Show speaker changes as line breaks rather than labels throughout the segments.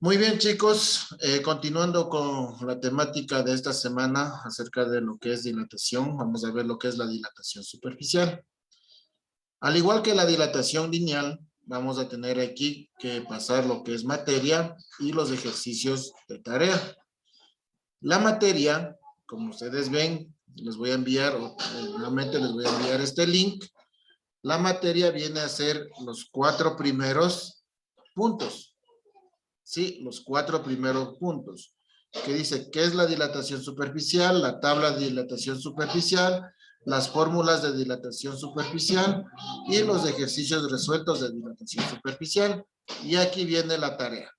Muy bien, chicos, continuando con la temática de esta semana acerca de lo que es dilatación, vamos a ver lo que es la dilatación superficial. Al igual que la dilatación lineal, vamos a tener aquí que pasar lo que es materia y los ejercicios de tarea. La materia, como ustedes ven, les voy a enviar, nuevamente les voy a enviar este link. La materia viene a ser los 4 primeros puntos. Sí, los 4 primeros puntos, que dice qué es la dilatación superficial, la tabla de dilatación superficial, las fórmulas de dilatación superficial y los ejercicios resueltos de dilatación superficial. Y aquí viene la tarea.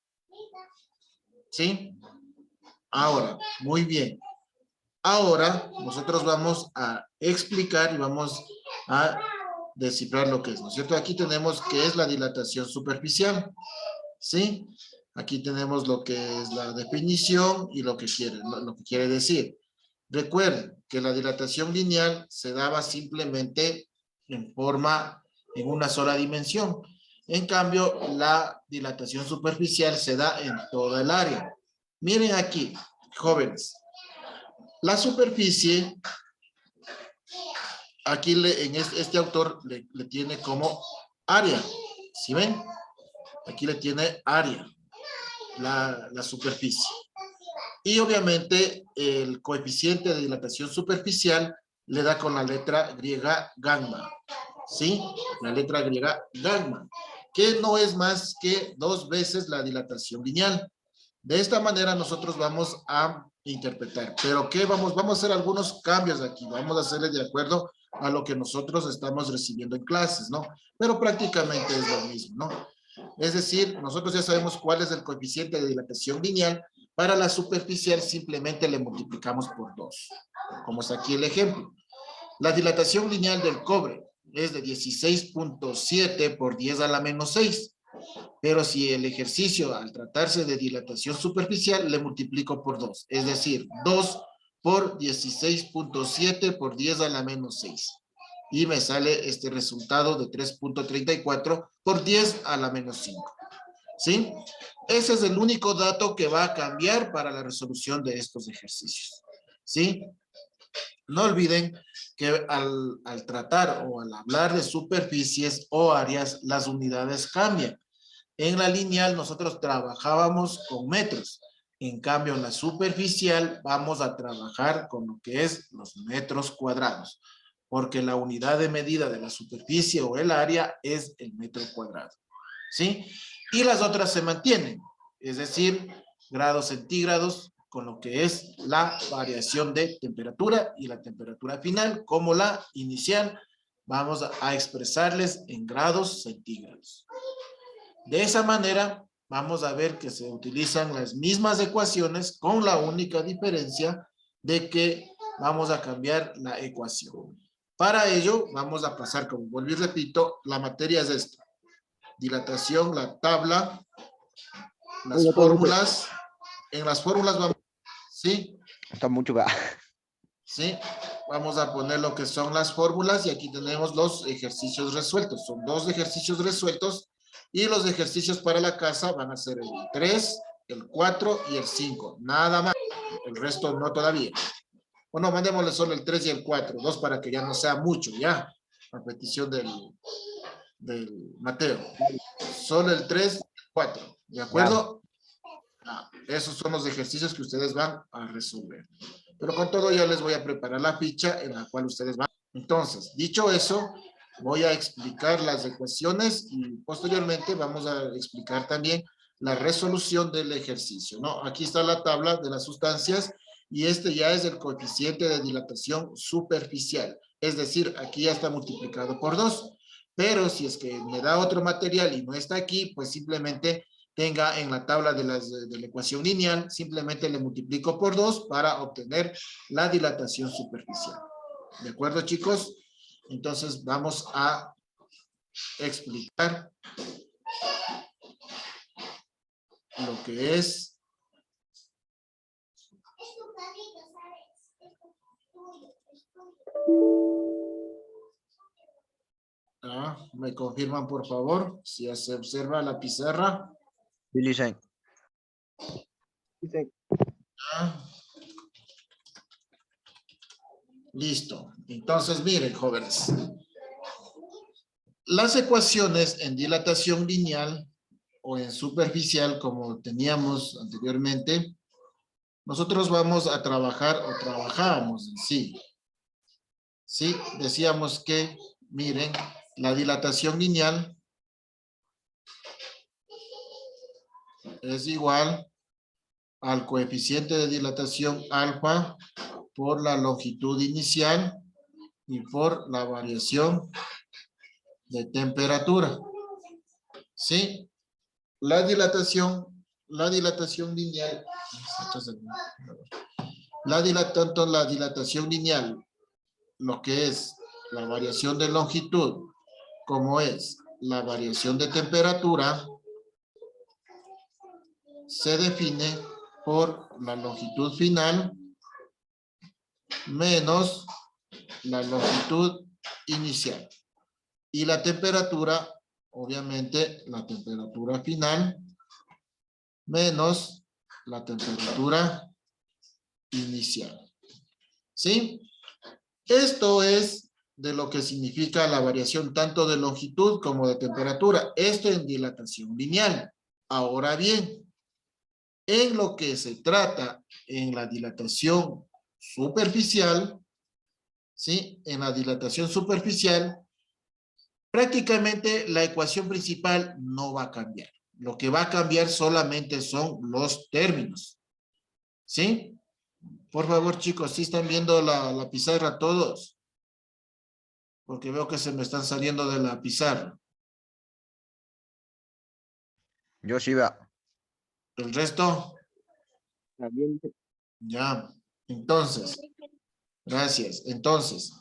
¿Sí? Ahora, muy bien. Ahora nosotros vamos a explicar y vamos a descifrar lo que es, ¿no es cierto? Aquí tenemos qué es la dilatación superficial. ¿Sí? Aquí tenemos lo que es la definición y lo que quiere decir. Recuerden que la dilatación lineal se daba simplemente en una sola dimensión. En cambio, la dilatación superficial se da en toda el área. Miren aquí, jóvenes. La superficie, aquí en este autor le tiene como área. ¿Sí ven? Aquí le tiene área. La superficie. Y obviamente el coeficiente de dilatación superficial le da con la letra griega gamma. ¿Sí? La letra griega gamma, que no es más que 2 veces la dilatación lineal. De esta manera nosotros vamos a interpretar. Pero ¿qué vamos? Vamos a hacer algunos cambios aquí. Vamos a hacerle de acuerdo a lo que nosotros estamos recibiendo en clases, ¿no? Pero prácticamente es lo mismo, ¿no? Es decir, nosotros ya sabemos cuál es el coeficiente de dilatación lineal. Para la superficial simplemente le multiplicamos por 2. Como es aquí el ejemplo. La dilatación lineal del cobre es de 16.7 por 10 a la menos 6. Pero si el ejercicio, al tratarse de dilatación superficial, le multiplico por 2. Es decir, 2 por 16.7 por 10 a la menos 6. Y me sale este resultado de 3.34 por 10 a la menos 5. ¿Sí? Ese es el único dato que va a cambiar para la resolución de estos ejercicios. ¿Sí? No olviden que al tratar o al hablar de superficies o áreas, las unidades cambian. En la lineal nosotros trabajábamos con metros. En cambio, en la superficial vamos a trabajar con lo que es los metros cuadrados, porque la unidad de medida de la superficie o el área es el metro cuadrado. ¿Sí? Y las otras se mantienen, es decir, grados centígrados con lo que es la variación de temperatura y la temperatura final, como la inicial, vamos a expresarles en grados centígrados. De esa manera, vamos a ver que se utilizan las mismas ecuaciones con la única diferencia de que vamos a cambiar la ecuación. Para ello, vamos a pasar, como vuelvo y repito, la materia es esta. Dilatación, la tabla, las
Oiga, profe,
fórmulas. En las fórmulas vamos, ¿sí?
está mucho acá.
¿Sí? Vamos a poner lo que son las fórmulas y aquí tenemos los ejercicios resueltos. Son 2 ejercicios resueltos y los ejercicios para la casa van a ser el 3, el 4 y el 5. Nada más. El resto no todavía. Bueno, mandémosle solo el 3 y el 4. 2 para que ya no sea mucho, ya. A petición del Mateo. Solo el 3 y el 4. ¿De
Ya,
acuerdo? Esos son los ejercicios que ustedes van a resolver. Pero con todo ya les voy a preparar la ficha en la cual ustedes van. Entonces, dicho eso, voy a explicar las ecuaciones y posteriormente vamos a explicar también la resolución del ejercicio, ¿no? Aquí está la tabla de las sustancias y este ya es el coeficiente de dilatación superficial. Es decir, aquí ya está multiplicado por 2. Pero si es que me da otro material y no está aquí, pues simplemente tenga en la tabla de la ecuación lineal, simplemente le multiplico por 2 para obtener la dilatación superficial. ¿De acuerdo, chicos? Entonces vamos a explicar lo que es. Me confirman, por favor, si se observa la pizarra.
Billy Shane. Dice,
¿Ya? Listo. Entonces, miren, jóvenes. Las ecuaciones en dilatación lineal o en superficial, como teníamos anteriormente, nosotros vamos a trabajar o trabajábamos en sí. Sí, decíamos que, miren, la dilatación lineal es igual al coeficiente de dilatación alfa por la longitud inicial y por la variación de temperatura. ¿Sí? La dilatación lineal, tanto la dilatación lineal, lo que es la variación de longitud, como es la variación de temperatura, se define por la longitud final menos la longitud inicial. Y la temperatura, obviamente, la temperatura final menos la temperatura inicial. ¿Sí? Esto es de lo que significa la variación tanto de longitud como de temperatura. Esto en dilatación lineal. Ahora bien, en lo que se trata en la dilatación superficial, ¿sí? En la dilatación superficial, prácticamente la ecuación principal no va a cambiar. Lo que va a cambiar solamente son los términos. ¿Sí? Por favor, chicos, ¿sí están viendo la pizarra todos? Porque veo que se me están saliendo de la pizarra.
Yo sí va.
¿El resto?
también,
Ya. Entonces, gracias. Entonces,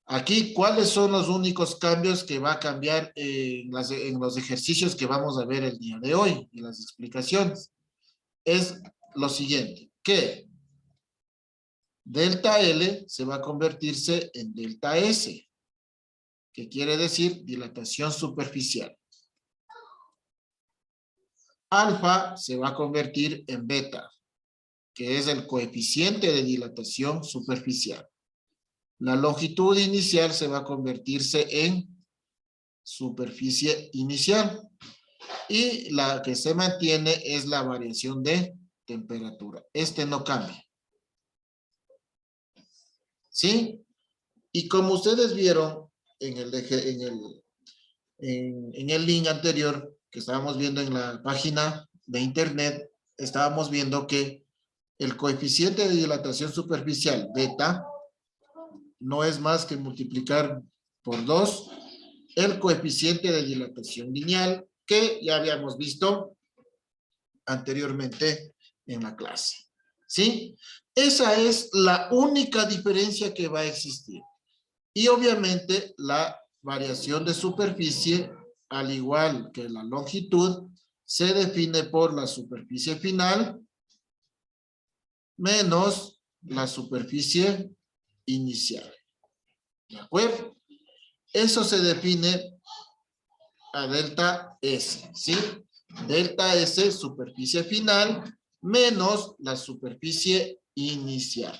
aquí, ¿cuáles son los únicos cambios que va a cambiar en los ejercicios que vamos a ver el día de hoy, en las explicaciones? Es lo siguiente, que delta L se va a convertirse en delta S, que quiere decir dilatación superficial. Alfa se va a convertir en beta, que es el coeficiente de dilatación superficial. La longitud inicial se va a convertirse en superficie inicial. Y la que se mantiene es la variación de temperatura. Este no cambia. ¿Sí? Y como ustedes vieron en el link anterior que estábamos viendo en la página de internet, estábamos viendo que el coeficiente de dilatación superficial, beta, no es más que multiplicar por 2 el coeficiente de dilatación lineal que ya habíamos visto anteriormente en la clase. ¿Sí? Esa es la única diferencia que va a existir. Y obviamente la variación de superficie, al igual que la longitud, se define por la superficie final menos la superficie inicial. ¿De acuerdo? Eso se define a delta S, ¿sí? Delta S, superficie final, menos la superficie inicial.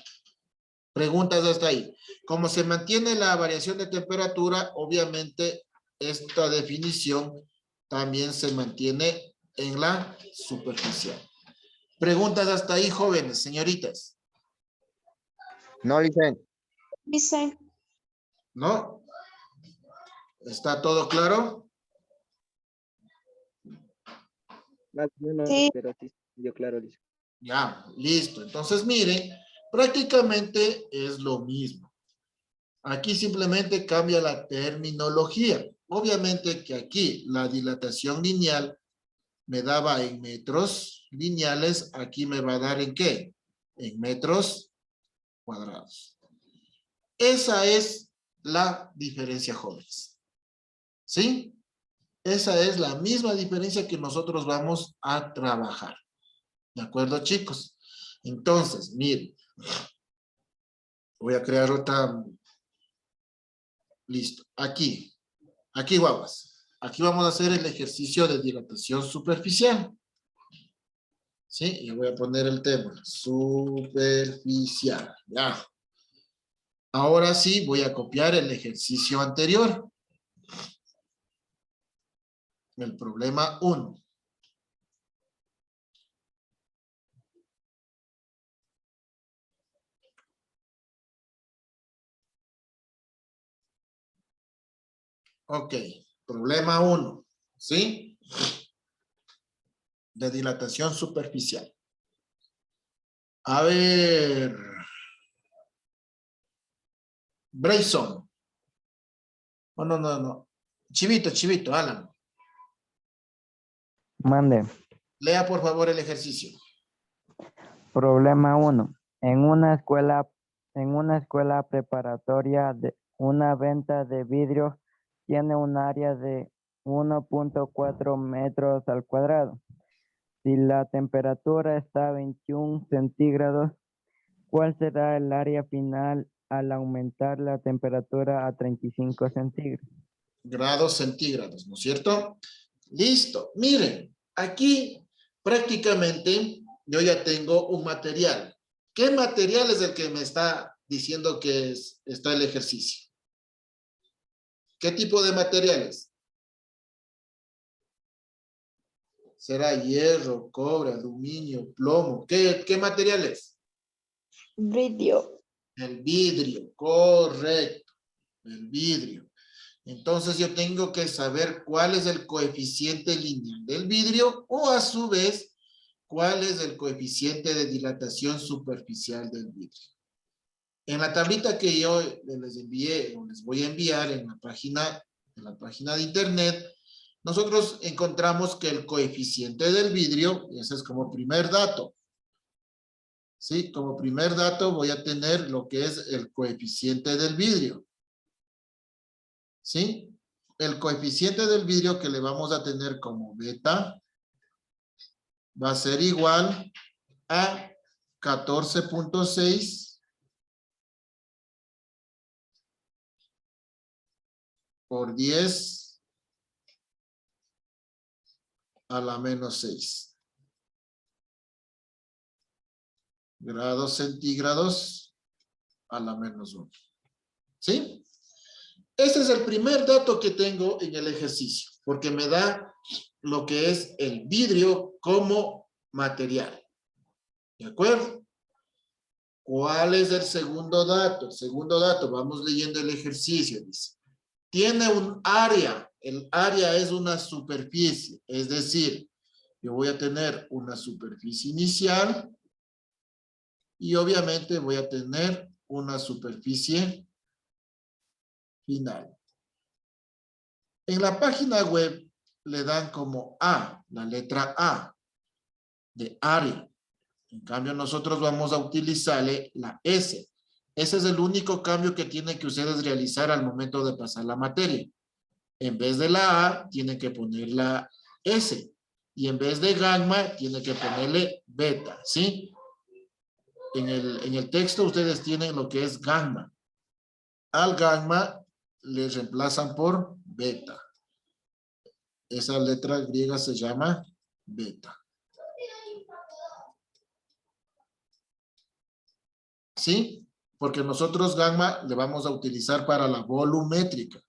Preguntas hasta ahí. Como se mantiene la variación de temperatura, obviamente esta definición también se mantiene en la superficial. Preguntas hasta ahí, jóvenes, señoritas.
No, Licen.
Dice,
¿No? ¿Está todo claro?
más o menos,
sí,
pero sí, yo claro, dice.
Ya, listo. Entonces, miren, prácticamente es lo mismo. Aquí simplemente cambia la terminología. Obviamente que aquí la dilatación lineal me daba en metros lineales, aquí me va a dar en ¿qué? En metros cuadrados. Esa es la diferencia, jóvenes. ¿Sí? Esa es la misma diferencia que nosotros vamos a trabajar. ¿De acuerdo, chicos? Entonces, miren. Voy a crear otra. Listo. Aquí. Aquí vamos. Aquí vamos a hacer el ejercicio de dilatación superficial. Sí, yo voy a poner el tema. Superficial. Ya. Ahora sí voy a copiar el ejercicio anterior. El problema 1. Ok, problema 1, ¿sí? De dilatación superficial. A ver. Brayson. Oh, no, no, no. Chivito, Alan.
Mande.
Lea por favor el ejercicio.
Problema 1. En una escuela preparatoria, una venta de vidrio tiene un área de 1.4 metros al cuadrado. Si la temperatura está a 21 centígrados, ¿cuál será el área final al aumentar la temperatura a 35 centígrados?
Grados centígrados, ¿no es cierto? Listo. Miren, aquí prácticamente yo ya tengo un material. ¿Qué material es el que me está diciendo que está el ejercicio? ¿Qué tipo de materiales? ¿Será hierro, cobre, aluminio, plomo? ¿Qué materiales?
Vidrio.
El vidrio, correcto. El vidrio. Entonces yo tengo que saber cuál es el coeficiente lineal del vidrio o a su vez cuál es el coeficiente de dilatación superficial del vidrio. En la tablita que yo les envié o les voy a enviar en la página de internet, nosotros encontramos que el coeficiente del vidrio, y ese es como primer dato. Sí, como primer dato voy a tener lo que es el coeficiente del vidrio. ¿Sí? El coeficiente del vidrio que le vamos a tener como beta va a ser igual a 14.6 por 10 a la menos 6 grados centígrados a la menos 1. ¿Sí? Este es el primer dato que tengo en el ejercicio, porque me da lo que es el vidrio como material. ¿De acuerdo? ¿Cuál es el segundo dato? El segundo dato, vamos leyendo el ejercicio, dice. Tiene un área, el área es una superficie, es decir, yo voy a tener una superficie inicial y obviamente voy a tener una superficie final. En la página web le dan como A, la letra A de área. En cambio, nosotros vamos a utilizarle la S. Ese es el único cambio que tienen que ustedes realizar al momento de pasar la materia. En vez de la A, tienen que poner la S. Y en vez de gamma, tienen que ponerle beta, ¿sí? En el texto ustedes tienen lo que es gamma. Al gamma le reemplazan por beta. Esa letra griega se llama beta. ¿Sí? Porque nosotros gamma le vamos a utilizar para la volumétrica.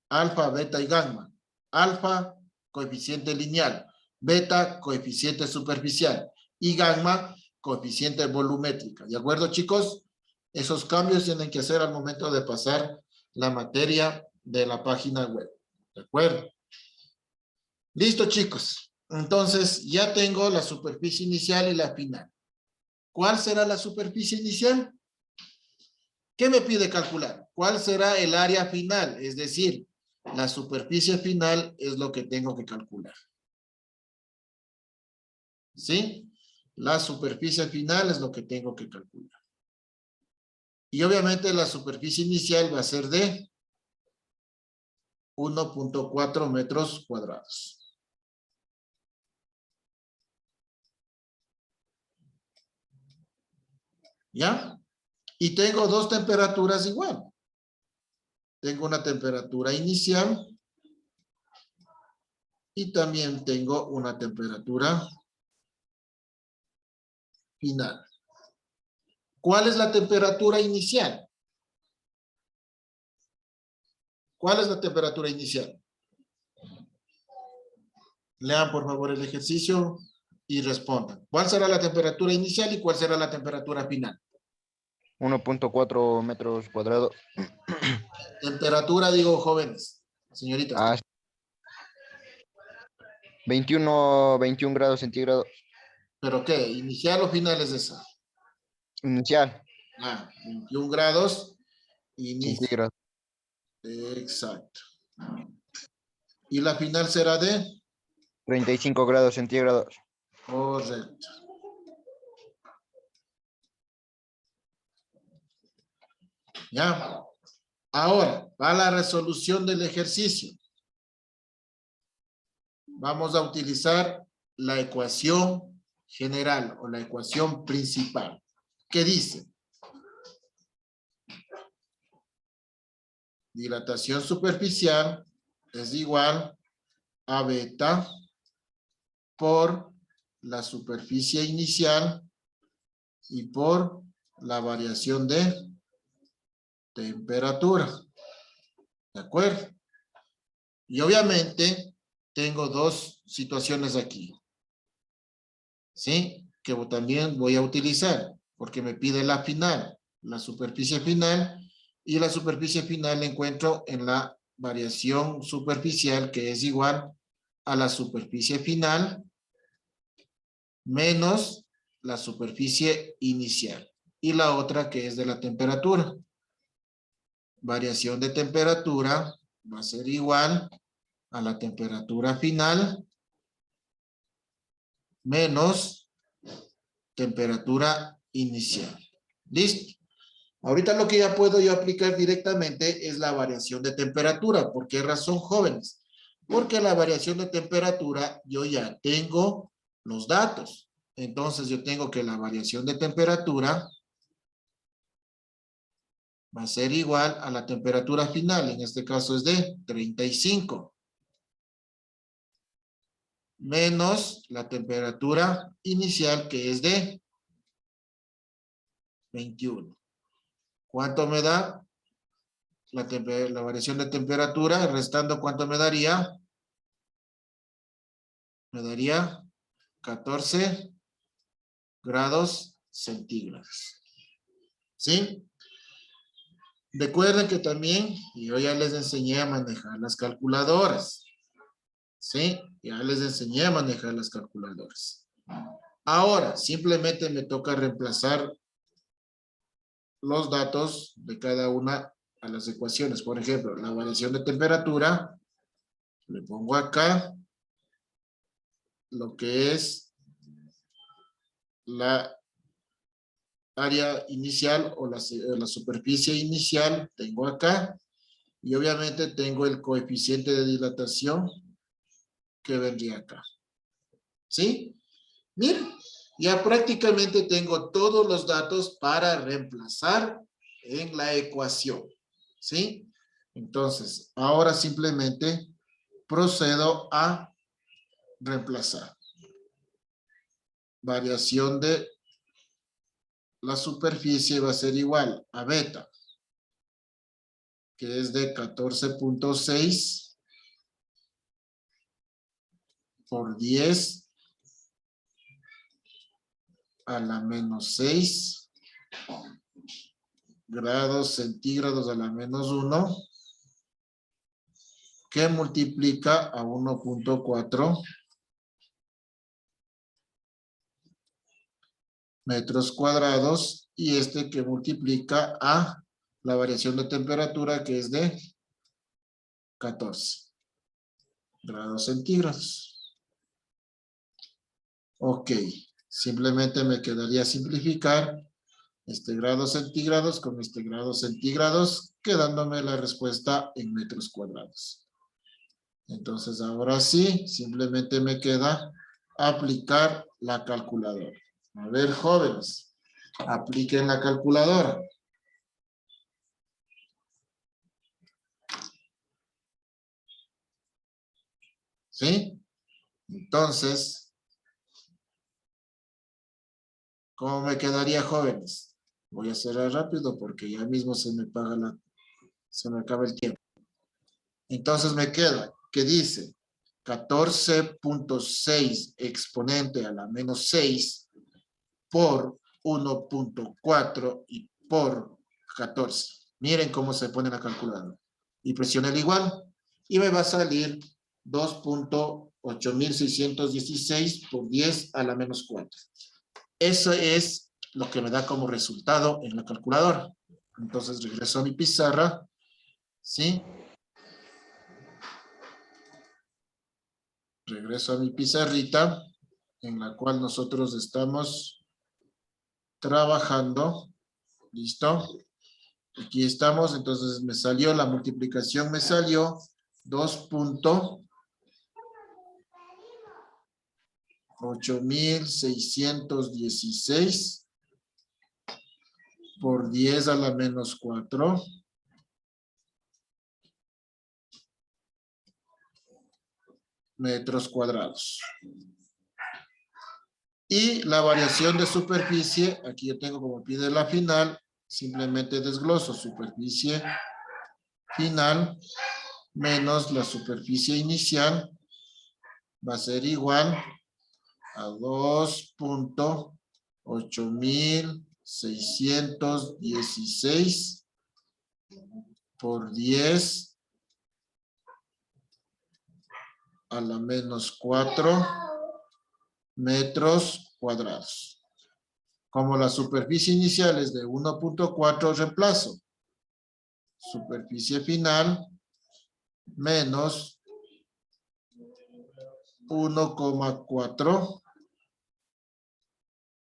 Alfa, beta y gamma. Alfa, coeficiente lineal. Beta, coeficiente superficial. Y gamma, coeficiente volumétrica. ¿De acuerdo, chicos? Esos cambios tienen que hacer al momento de pasar la materia de la página web. ¿De acuerdo? Listo, chicos. Entonces, ya tengo la superficie inicial y la final. ¿Cuál será la superficie inicial? ¿Qué me pide calcular? ¿Cuál será el área final? Es decir, la superficie final es lo que tengo que calcular. ¿Sí? La superficie final es lo que tengo que calcular. Y obviamente la superficie inicial va a ser de 1.4 metros cuadrados. ¿Ya? Y tengo dos temperaturas igual. Tengo una temperatura inicial y también tengo una temperatura final. ¿Cuál es la temperatura inicial? ¿Cuál es la temperatura inicial? Lean por favor el ejercicio y respondan. ¿Cuál será la temperatura inicial y cuál será la temperatura final?
1.4 metros cuadrados.
Temperatura, digo, jóvenes, señoritas.
Ah, 21 grados centígrados.
¿Pero qué? ¿Inicial o final es esa?
Inicial.
21 grados. Inicio.
Centígrados.
Exacto. ¿Y la final será de?
35 grados centígrados.
Correcto. Ya. Ahora, para la resolución del ejercicio, vamos a utilizar la ecuación general o la ecuación principal. ¿Qué dice? Dilatación superficial es igual a beta por la superficie inicial y por la variación de temperatura. ¿De acuerdo? Y obviamente tengo dos situaciones aquí. ¿Sí? Que también voy a utilizar porque me pide la final, la superficie final, y la superficie final la encuentro en la variación superficial que es igual a la superficie final menos la superficie inicial. Y la otra que es de la temperatura. Variación de temperatura va a ser igual a la temperatura final menos temperatura inicial. ¿Listo? Ahorita lo que ya puedo yo aplicar directamente es la variación de temperatura. ¿Por qué razón, jóvenes? Porque la variación de temperatura yo ya tengo los datos. Entonces yo tengo que la variación de temperatura va a ser igual a la temperatura final. En este caso es de 35. Menos la temperatura inicial que es de 21. ¿Cuánto me da? La variación de temperatura, restando, ¿cuánto me daría? Me daría 14 grados centígrados. ¿Sí? Recuerden que también yo ya les enseñé a manejar las calculadoras. ¿Sí? Ya les enseñé a manejar las calculadoras. Ahora, simplemente me toca reemplazar los datos de cada una a las ecuaciones. Por ejemplo, la variación de temperatura, le pongo acá lo que es la área inicial o la superficie inicial, tengo acá, y obviamente tengo el coeficiente de dilatación que vendría acá. ¿Sí? Miren, ya prácticamente tengo todos los datos para reemplazar en la ecuación. ¿Sí? Entonces, ahora simplemente procedo a reemplazar. Variación de la superficie va a ser igual a beta, que es de 14.6 por 10 a la menos 6 grados centígrados a la menos 1, que multiplica a 1.4 metros cuadrados, y este que multiplica a la variación de temperatura, que es de 14 grados centígrados. Ok, simplemente me quedaría simplificar este grados centígrados con este grados centígrados, quedándome la respuesta en metros cuadrados. Entonces ahora sí, simplemente me queda aplicar la calculadora. A ver, jóvenes, apliquen la calculadora. ¿Sí? Entonces, ¿Cómo me quedaría, jóvenes? Voy a hacerla rápido porque ya mismo se me acaba el tiempo. Entonces me queda que dice 14.6 exponente a la menos 6 por 1.4 y por 14. Miren cómo se pone la calculadora. Y presione el igual. Y me va a salir 2.8616 por 10 a la menos 4. Eso es lo que me da como resultado en la calculadora. Entonces regreso a mi pizarra. ¿Sí? Regreso a mi pizarrita en la cual nosotros estamos trabajando. ¿Listo? Aquí estamos, entonces me salió, la multiplicación me salió 2.8616 por 10 a la menos 4 metros cuadrados. Y la variación de superficie, aquí yo tengo como pide la final, simplemente desgloso superficie final menos la superficie inicial va a ser igual a 2.8616 por 10 a la menos 4 metros cuadrados. Como la superficie inicial es de 1.4, reemplazo. Superficie final menos 1,4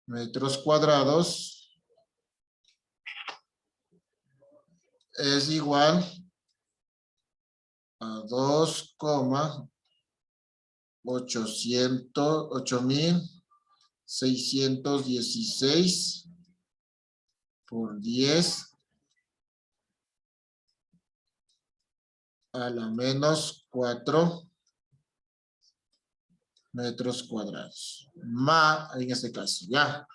metros cuadrados es igual a 8.616 por 10 a la menos 4 metros cuadrados. Más, en este caso, ya.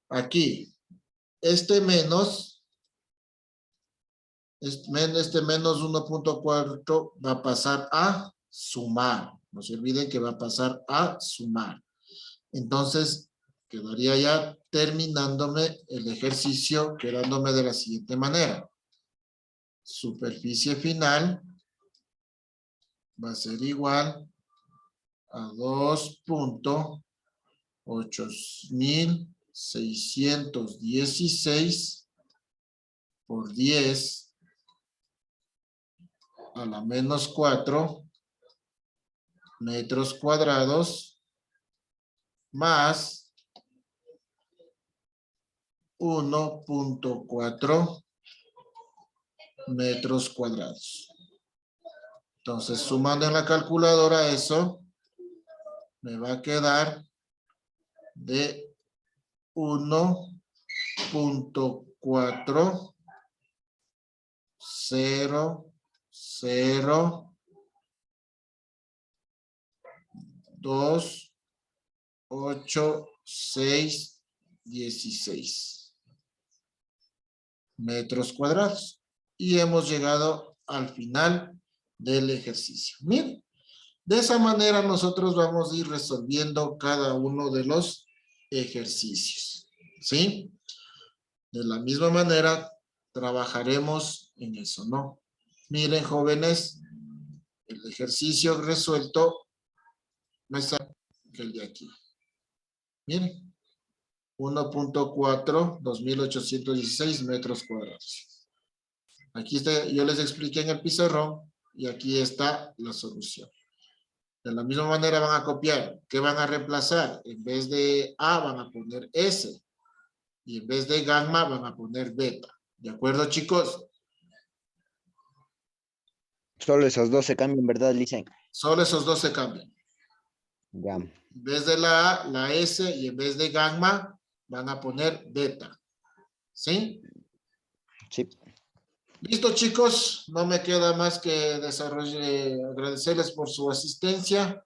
Aquí, este menos 1.4 va a pasar a sumar. No se olviden que va a pasar a sumar. Entonces, quedaría ya terminándome el ejercicio, quedándome de la siguiente manera. Superficie final va a ser igual a 2.8616 por 10 a la menos 4 metros cuadrados más 1.4 metros cuadrados. Entonces, sumando en la calculadora eso, me va a quedar de 1.4 0 0 2 8 6 16 metros cuadrados. Y hemos llegado al final del ejercicio. Miren, de esa manera nosotros vamos a ir resolviendo cada uno de los ejercicios. ¿Sí? De la misma manera trabajaremos en eso, ¿no? Miren, jóvenes, el ejercicio resuelto no es que el de aquí. Miren, 1.4, 2.816 metros cuadrados. Aquí está, yo les expliqué en el pizarrón y aquí está la solución. De la misma manera van a copiar. ¿Qué van a reemplazar? En vez de A van a poner S. Y en vez de gamma van a poner beta. ¿De acuerdo, chicos?
Solo esos dos se cambian, ¿verdad, Licen?
Solo esos dos se cambian.
Ya.
En vez de la A, la S, y en vez de gamma van a poner beta. ¿Sí?
Sí.
Listo, chicos. No me queda más que agradecerles por su asistencia.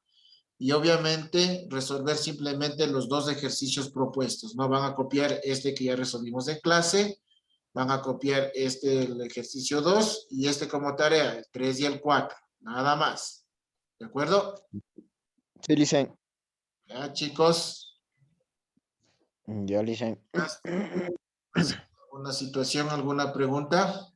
y obviamente resolver simplemente los dos ejercicios propuestos. No van a copiar este que ya resolvimos en clase, van a copiar el ejercicio 2 y como tarea, el 3 y el 4, nada más. ¿De acuerdo?
Sí, Licen.
Ya, chicos,
Ya, Licen.
¿alguna situación, alguna pregunta?